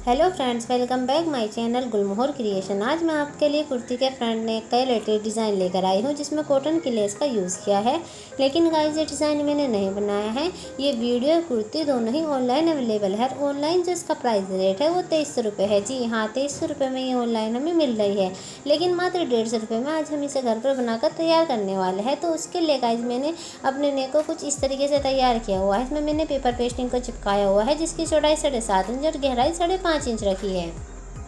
Hello friends, welcome back my channel Gulmohar creation. आज मैं आपके लिए कुर्ती के फ्रंट नेक का लेटेस्ट डिज़ाइन लेकर आई हूँ जिसमें कॉटन की लेस का यूज़ किया है। लेकिन गाइस, ये डिज़ाइन मैंने नहीं बनाया है। ये वीडियो और कुर्ती दोनों ही ऑनलाइन अवेलेबल है। ऑनलाइन जो इसका प्राइस रेट है वो 2300 रुपये है। जी हाँ, 2300 रुपये में ये ऑनलाइन हमें मिल रही है। लेकिन मात्र 150 रुपये में आज हम इसे घर पर बनाकर तैयार करने वाले हैं। तो उसके लिए गाइस, मैंने अपने नेक को कुछ इस तरीके से तैयार किया हुआ है। इसमें मैंने पेपर पेस्टिंग को चिपकाया हुआ है जिसकी चौड़ाई 7.5 इंच और गहराई 5.5 इंच रखी है।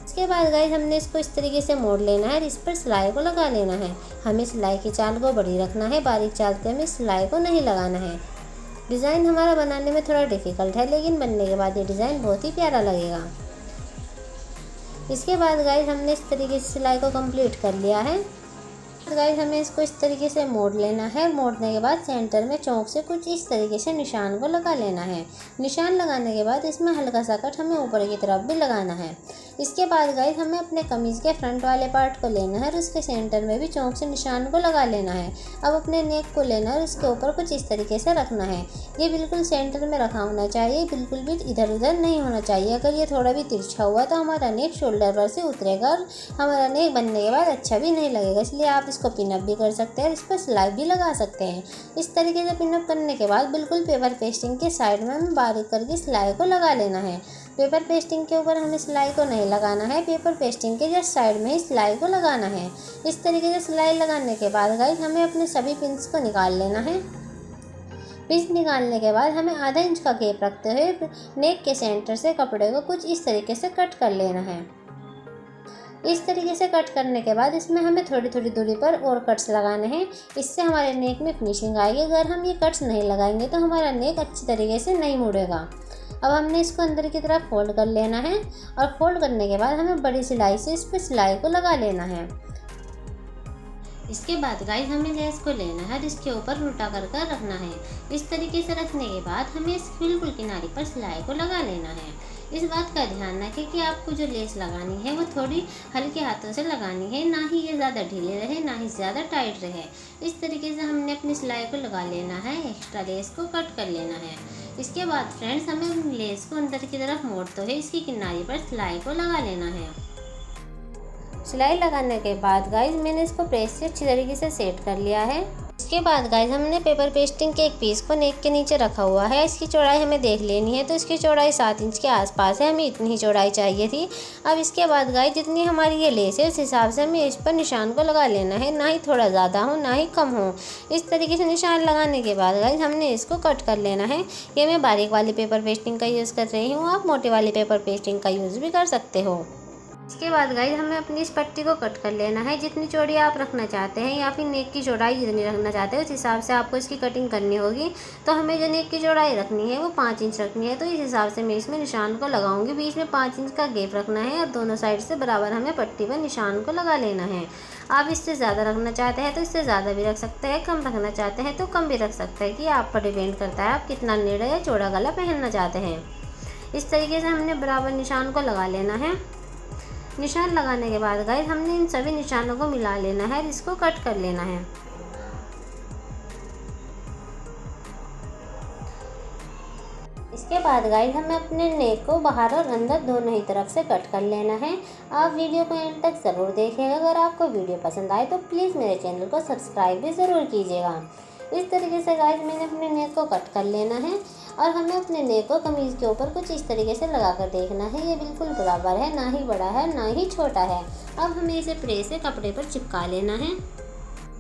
इसके बाद गाइस, हमने इसको इस तरीके से मोड़ लेना है और इस पर सिलाई को लगा लेना है। हमें सिलाई की चाल को बड़ी रखना है, बारीक चाल से हमें सिलाई को नहीं लगाना है। डिज़ाइन हमारा बनाने में थोड़ा डिफ़िकल्ट है, लेकिन बनने के बाद ये डिज़ाइन बहुत ही प्यारा लगेगा। इसके बाद गाइस, हमने इस तरीके से सिलाई को कंप्लीट कर लिया है। गाइस, हमें इसको इस तरीके से मोड़ लेना है। मोड़ने के बाद सेंटर में चौक से कुछ इस तरीके से निशान को लगा लेना है। निशान लगाने के बाद इसमें हल्का सा कट हमें ऊपर की तरफ भी लगाना है। इसके बाद गाइस, हमें अपने कमीज़ के फ्रंट वाले पार्ट को लेना है और उसके सेंटर में भी चौक से निशान को लगा लेना है। अब अपने नेक को लेना है और उसके ऊपर कुछ इस तरीके से रखना है। ये बिल्कुल सेंटर में रखा होना चाहिए, बिल्कुल भी इधर उधर नहीं होना चाहिए। अगर ये थोड़ा भी तिरछा हुआ तो हमारा नेक शोल्डर पर से उतरेगा और हमारा नेक बनने के बाद अच्छा भी नहीं लगेगा। इसलिए आप इसको पिनअप भी कर सकते हैं और इस पर सिलाई भी लगा सकते हैं। इस तरीके से पिनअप करने के बाद बिल्कुल पेपर पेस्टिंग के साइड में हमें बारीक करके सिलाई को लगा लेना है। पेपर पेस्टिंग के ऊपर हमें सिलाई को नहीं लगाना है, पेपर पेस्टिंग के जस्ट साइड में ही सिलाई को लगाना है। इस तरीके से सिलाई लगाने के बाद गाइस, हमें अपने सभी पिन्स को निकाल लेना है। पिंस निकालने के बाद हमें आधा इंच का गैप रखते हुए नेक के सेंटर से कपड़े को कुछ इस तरीके से कट कर लेना है। इस तरीके से कट करने के बाद इसमें हमें थोड़ी थोड़ी दूरी पर और कट्स लगाने हैं। इससे हमारे नेक में फिनिशिंग आएगी। अगर हम ये कट्स नहीं लगाएंगे तो हमारा नेक अच्छी तरीके से नहीं मुड़ेगा। अब हमने इसको अंदर की तरफ फोल्ड कर लेना है और फोल्ड करने के बाद हमें बड़ी सिलाई से इस पर सिलाई को लगा लेना है। इसके बाद गाइस, हमें लेस को लेना है और इसके ऊपर उल्टा कर रखना है। इस तरीके से रखने के बाद हमें इस बिल्कुल किनारे पर सिलाई को लगा लेना है। इस बात का ध्यान रखें कि आपको जो लेस लगानी है वो थोड़ी हल्के हाथों से लगानी है, ना ही ये ज़्यादा ढीले रहे ना ही ज़्यादा टाइट रहे। इस तरीके से हमने अपनी सिलाई को लगा लेना है, एक्स्ट्रा लेस को कट कर लेना है। इसके बाद फ्रेंड्स, हमें लेस को अंदर की तरफ मोड़ते हुए इसकी किनारे पर सिलाई को लगा लेना है। सिलाई लगाने के बाद गाइस, मैंने इसको प्रेस से अच्छी तरीके से सेट कर लिया है। इसके बाद गाइस, हमने पेपर पेस्टिंग के एक पीस को नेक के नीचे रखा हुआ है। इसकी चौड़ाई हमें देख लेनी है, तो इसकी चौड़ाई 7 इंच के आसपास है। हमें इतनी ही चौड़ाई चाहिए थी। अब इसके बाद गाइस, जितनी हमारी ये लेस है उस हिसाब से हमें इस पर निशान को लगा लेना है, ना ही थोड़ा ज़्यादा हो ना ही कम हो। इस तरीके से निशान लगाने के बाद गाइस, हमने इसको कट कर लेना है। ये मैं बारीक वाली पेपर पेस्टिंग का यूज़ कर रही हूँ, आप मोटे वाली पेपर पेस्टिंग का यूज़ भी कर सकते हो। इसके बाद गाइस, हमें अपनी इस पट्टी को कट कर लेना है। जितनी चौड़ी आप रखना चाहते हैं या फिर नेक की चौड़ाई जितनी रखना चाहते हैं उस हिसाब से आपको इसकी कटिंग करनी होगी। तो हमें जो नेक की चौड़ाई रखनी है वो 5 इंच रखनी है। तो इस हिसाब से मैं इसमें निशान को लगाऊंगी। बीच में 5 इंच का गैप रखना है और दोनों साइड से बराबर हमें पट्टी पर निशान को लगा लेना है। आप इससे ज़्यादा रखना चाहते हैं तो इससे ज़्यादा भी रख सकते हैं, कम रखना चाहते हैं तो कम भी रख सकते हैं, कि आप पर डिपेंड करता है आप कितना नेड़ा या चौड़ा गला पहनना चाहते हैं। इस तरीके से हमने बराबर निशान को लगा लेना है। निशान लगाने के बाद गाइस, हमने इन सभी निशानों को मिला लेना है और इसको कट कर लेना है। इसके बाद गाइस, हमें अपने नेक को बाहर और अंदर दोनों ही तरफ से कट कर लेना है। आप वीडियो को एंड तक ज़रूर देखिएगा। अगर आपको वीडियो पसंद आए तो प्लीज़ मेरे चैनल को सब्सक्राइब भी ज़रूर कीजिएगा। इस तरीके से गाइस, मैंने अपने नेक को कट कर लेना है और हमें अपने नेक को कमीज़ के ऊपर कुछ इस तरीके से लगा कर देखना है। ये बिल्कुल बराबर है, ना ही बड़ा है ना ही छोटा है। अब हमें इसे प्रेस से कपड़े पर चिपका लेना है।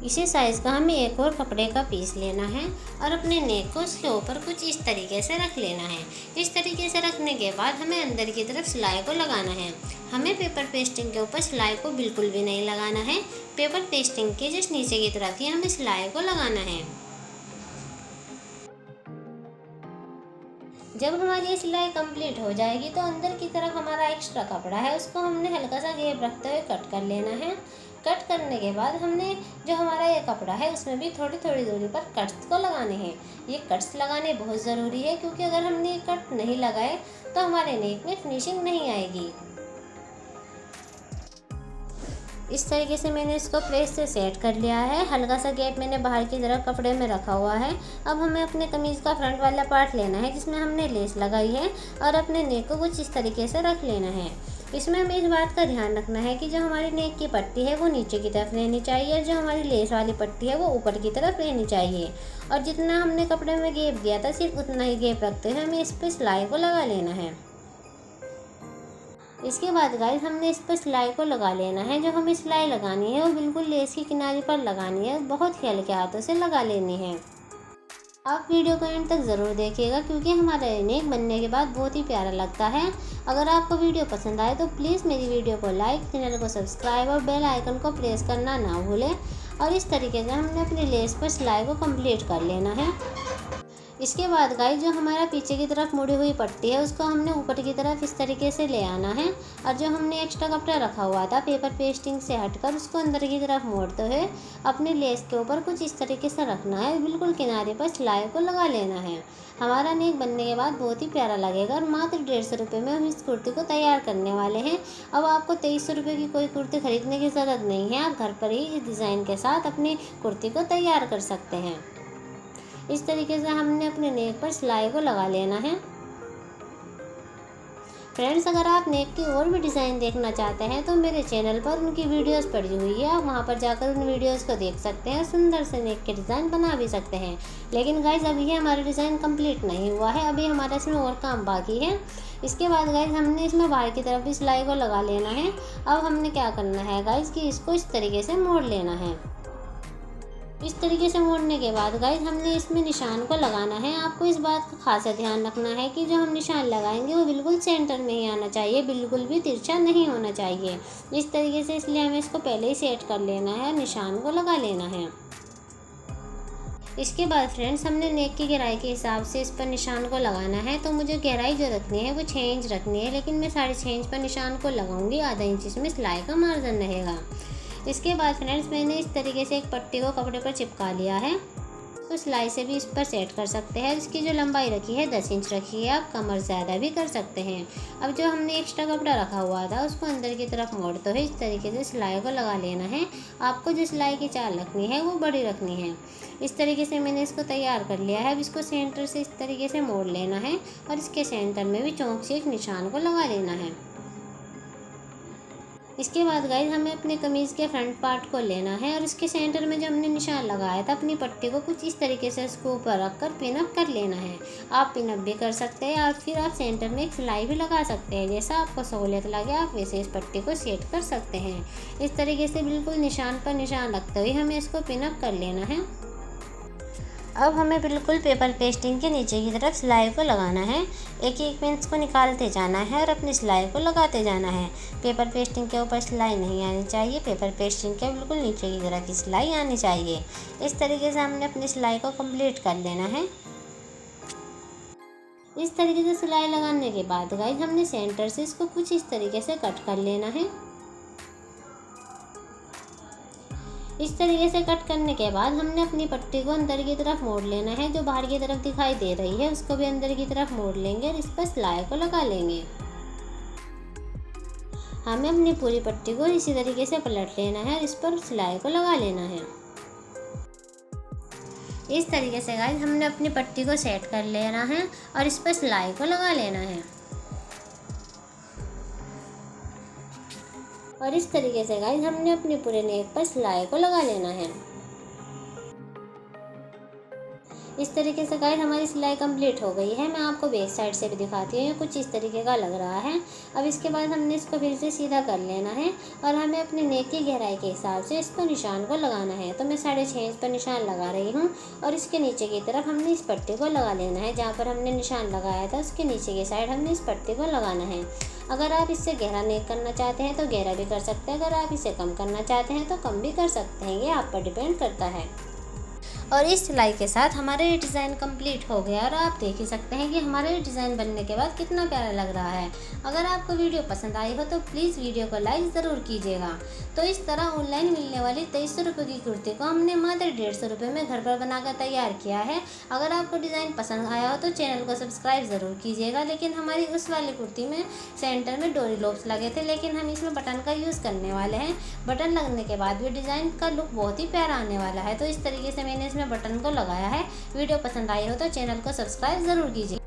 इसी साइज़ का हमें एक और कपड़े का पीस लेना है और अपने नेक को उसके ऊपर कुछ इस तरीके से रख लेना है। इस तरीके से रखने के बाद हमें अंदर की तरफ सिलाई को लगाना है। हमें पेपर पेस्टिंग के ऊपर सिलाई को बिल्कुल भी नहीं लगाना है। पेपर पेस्टिंग के जस्ट नीचे की तरफ ही हमें सिलाई को लगाना है। जब हमारी ये सिलाई कंप्लीट हो जाएगी तो अंदर की तरफ हमारा एक्स्ट्रा कपड़ा है उसको हमने हल्का सा गैप रखते हुए कट कर लेना है। कट करने के बाद हमने जो हमारा ये कपड़ा है उसमें भी थोड़ी थोड़ी दूरी पर कट्स को लगाने हैं। ये कट्स लगाने बहुत ज़रूरी है, क्योंकि अगर हमने ये कट नहीं लगाए तो हमारे नेक में फिनिशिंग नहीं आएगी। इस तरीके से मैंने इसको प्रेस से सेट कर लिया है। हल्का सा गैप मैंने बाहर की तरफ कपड़े में रखा हुआ है। अब हमें अपने कमीज़ का फ्रंट वाला पार्ट लेना है जिसमें हमने लेस लगाई है और अपने नेक को कुछ इस तरीके से रख लेना है। इसमें हमें इस बात का ध्यान रखना है कि जो हमारी नेक की पट्टी है वो नीचे की तरफ रहनी चाहिए और जो हमारी लेस वाली पट्टी है वो ऊपर की तरफ रहनी चाहिए। और जितना हमने कपड़े में गैप दिया था सिर्फ उतना ही गैप रखते हुए हमें इस पर सिलाई को लगा लेना है। इसके बाद गाइस हमने इस पर सिलाई को लगा लेना है। जो हमें सिलाई लगानी है वो बिल्कुल लेस की किनारे पर लगानी है, बहुत ही हल्के हाथों से लगा लेनी है। आप वीडियो को एंड तक ज़रूर देखिएगा क्योंकि हमारा नेक बनने के बाद बहुत ही प्यारा लगता है। अगर आपको वीडियो पसंद आए तो प्लीज़ मेरी वीडियो को लाइक, चैनल को सब्सक्राइब और बेल आइकन को प्रेस करना ना भूलें। और इस तरीके से हमने अपनी लेस पर सिलाई को कंप्लीट कर लेना है। इसके बाद गाइस जो हमारा पीछे की तरफ मुड़ी हुई पट्टी है उसको हमने ऊपर की तरफ इस तरीके से ले आना है और जो हमने एक्स्ट्रा कपड़ा रखा हुआ था पेपर पेस्टिंग से हटकर उसको अंदर की तरफ मोड़ते हुए अपने लेस के ऊपर कुछ इस तरीके से रखना है। बिल्कुल किनारे पर सिलाई को लगा लेना है। हमारा नेक बनने के बाद बहुत ही प्यारा लगेगा और मात्र 150 रुपये में हम इस कुर्ती को तैयार करने वाले हैं। अब आपको 2300 रुपये की कोई कुर्ती खरीदने की ज़रूरत नहीं है, आप घर पर ही इस डिज़ाइन के साथ अपनी कुर्ती को तैयार कर सकते हैं। इस तरीके से हमने अपने नेक पर सिलाई को लगा लेना है। फ्रेंड्स, अगर आप नेक की और भी डिज़ाइन देखना चाहते हैं तो मेरे चैनल पर उनकी वीडियोस पड़ी हुई है, आप वहां पर जाकर उन वीडियोस को देख सकते हैं। सुंदर से नेक के डिज़ाइन बना भी सकते हैं। लेकिन गाइज अभी हमारा डिज़ाइन कंप्लीट नहीं हुआ है, अभी हमारा इसमें और काम बाकी है। इसके बाद गाइज हमने इसमें बाहर की तरफ भी सिलाई को लगा लेना है। अब हमने क्या करना है गाइज कि इसको इस तरीके से मोड़ लेना है। इस तरीके से मोड़ने के बाद गाइस हमने इसमें निशान को लगाना है। आपको इस बात का खासा ध्यान रखना है कि जो हम निशान लगाएंगे वो बिल्कुल सेंटर में ही आना चाहिए, बिल्कुल भी तिरछा नहीं होना चाहिए इस तरीके से। इसलिए हमें इसको पहले ही सेट कर लेना है और निशान को लगा लेना है। इसके बाद फ्रेंड्स हमने नेक की गहराई के हिसाब से इस पर निशान को लगाना है। तो मुझे गहराई जो रखनी है वो 6 इंच रखनी है, लेकिन मैं 6.5 इंच पर निशान को लगाऊंगी। आधा इंच इसमें सिलाई का मार्जिन रहेगा। इसके बाद फ्रेंड्स मैंने इस तरीके से एक पट्टी को कपड़े पर चिपका लिया है। तो सिलाई से भी इस पर सेट कर सकते हैं। इसकी जो लंबाई रखी है 10 इंच रखी है, आप कमर ज़्यादा भी कर सकते हैं। अब जो हमने एक्स्ट्रा कपड़ा रखा हुआ था उसको अंदर की तरफ मोड़ते हुए इस तरीके से सिलाई को लगा लेना है। आपको जो सिलाई की चाल रखनी है वो बड़ी रखनी है। इस तरीके से मैंने इसको तैयार कर लिया है। अब इसको सेंटर से इस तरीके से मोड़ लेना है और इसके सेंटर में भी चौक से एक निशान को लगा लेना है। इसके बाद गाइस हमें अपने कमीज़ के फ्रंट पार्ट को लेना है और इसके सेंटर में जो हमने निशान लगाया था अपनी पट्टी को कुछ इस तरीके से इसको ऊपर रखकर पिनअप कर लेना है। आप पिनअप भी कर सकते हैं और फिर आप सेंटर में एक सिलाई भी लगा सकते हैं। जैसा आपको सहूलियत लगे आप वैसे इस पट्टी को सेट कर सकते हैं। इस तरीके से बिल्कुल निशान पर निशान रखते हुए हमें इसको पिनअप कर लेना है। अब हमें बिल्कुल पेपर पेस्टिंग के नीचे की तरफ सिलाई को लगाना है। एक एक पिंच को निकालते जाना है और अपनी सिलाई को लगाते जाना है। पेपर पेस्टिंग के ऊपर सिलाई नहीं आनी चाहिए, पेपर पेस्टिंग के बिल्कुल नीचे की तरफ की सिलाई आनी चाहिए। इस तरीके से हमने अपनी सिलाई को कंप्लीट कर लेना है। इस तरीके से सिलाई लगाने के बाद गाइस हमने सेंटर से इसको कुछ इस तरीके से कट कर लेना है। इस तरीके से कट करने के बाद हमने अपनी पट्टी को अंदर की तरफ मोड़ लेना है। जो बाहर की तरफ दिखाई दे रही है उसको भी अंदर की तरफ मोड़ लेंगे और इस पर सिलाई को लगा लेंगे। हमें अपनी पूरी पट्टी को इसी तरीके से पलट लेना है और इस पर सिलाई को लगा लेना है। इस तरीके से गाइस हमने अपनी पट्टी को सेट कर लेना है और इस पर सिलाई को लगा लेना है। और इस तरीके से गाइस हमने अपने पूरे नेक पर सिलाई को लगा लेना है। इस तरीके से गाइस हमारी सिलाई कंप्लीट हो गई है। मैं आपको बैक साइड से भी दिखाती हूँ, कुछ इस तरीके का लग रहा है। अब इसके बाद हमने इसको फिर से सीधा कर लेना है और हमें अपने नेक की गहराई के हिसाब से इसको निशान को लगाना है। तो मैं 6.5 इंच पर निशान लगा रही हूँ और इसके नीचे की तरफ हमने इस पट्टी को लगा लेना है। जहाँ पर हमने निशान लगाया था उसके नीचे की साइड हमने इस पट्टी को लगाना है। अगर आप इससे गहरा नेक करना चाहते हैं तो गहरा भी कर सकते हैं, अगर आप इसे कम करना चाहते हैं तो कम भी कर सकते हैं, ये आप पर डिपेंड करता है। और इस सिलाई के साथ हमारा ये डिज़ाइन कंप्लीट हो गया और आप देख ही सकते हैं कि हमारा ये डिज़ाइन बनने के बाद कितना प्यारा लग रहा है। अगर आपको वीडियो पसंद आई हो तो प्लीज़ वीडियो को लाइक ज़रूर कीजिएगा। तो इस तरह ऑनलाइन मिलने वाली 2300 रुपये की कुर्ती को हमने मात्र 150 रुपये में घर पर बनाकर तैयार किया है। अगर आपको डिज़ाइन पसंद आया हो तो चैनल को सब्सक्राइब ज़रूर कीजिएगा। लेकिन हमारी उस वाली कुर्ती में सेंटर में डोरी लॉप्स लगे थे, लेकिन हम इसमें बटन का यूज़ करने वाले हैं। बटन लगने के बाद भी डिज़ाइन का लुक बहुत ही प्यारा आने वाला है। तो इस तरीके से मैंने इसमें बटन को लगाया है। वीडियो पसंद आई हो तो चैनल को सब्सक्राइब ज़रूर कीजिए।